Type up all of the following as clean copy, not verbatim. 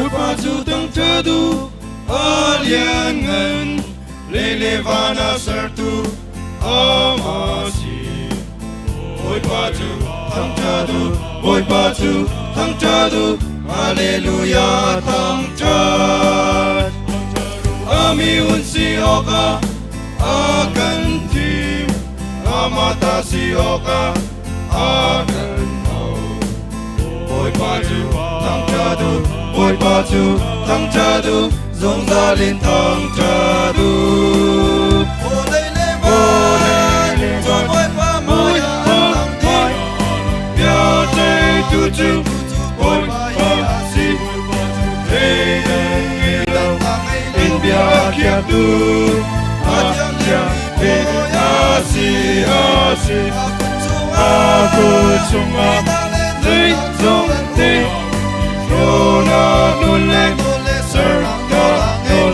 Paju tang teduh aliangan lelevana sertu amasi. Oi paju tang teduh, haleluya tang cat. Ami unsi oka akan tim, amatasi oka akan mau. Oi paju tang teduh, zongzalin tang teduh. Oleh levan, oi pamoya tang tim, biasa tujuh, oi pasi, hilang biar tu, aja asi, aku cuma zong ti, rona nolek serta nol,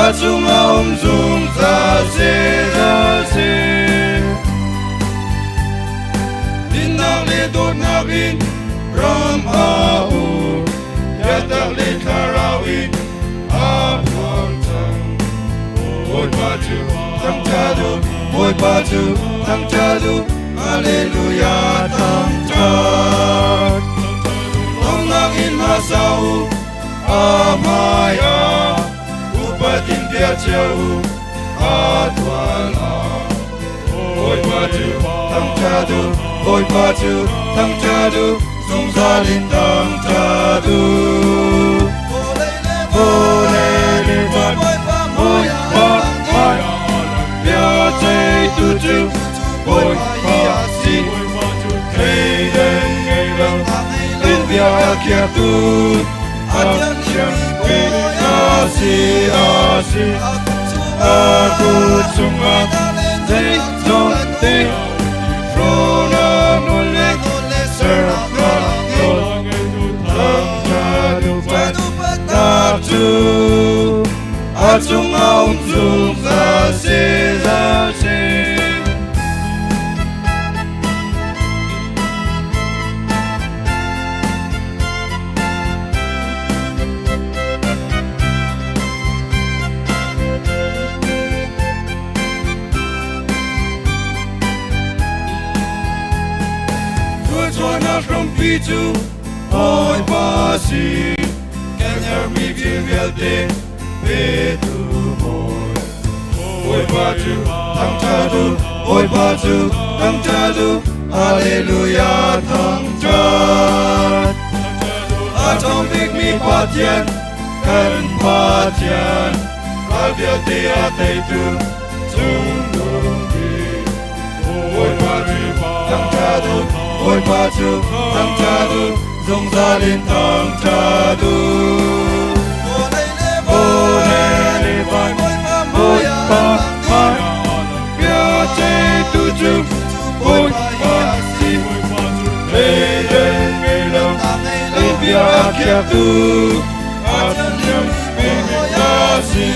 aju, ngaum zung zase, dinang le dot nakin ram au, yatak le tarawin apang tang, oi paju tang teduh, haleluya tang cat. Ongangin masau amaya, upatin biar jauh adwala. Oi paju tang teduh, zongzalin tang teduh. Oleh levan, oi pamoya, biasa tujuh, oi pasi, hilang biar tu, aja asi, aku cuma zong ti, rona nolek serta nol, tang teduh aju, ngaum zung zase. Suara rompitu, oi pasi, kenyar mi vivelte, betu boy. Oi paju tang teduh, haleluya tang cat. Atomik mi patian, kan patian, kalviate ate tu, tunggubi. Oi paju tang teduh, zongzalin tang teduh. Oleh levan, oi pamoya, biasa tujuh, oi pasi, hilang biar tu, aja asi,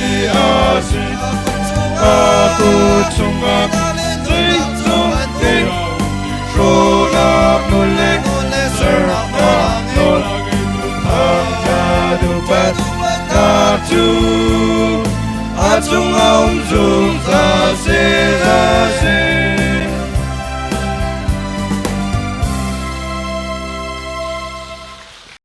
aku cuma zong ti, rona nolek serta nol, tang teduh aju, ngaum zung zase.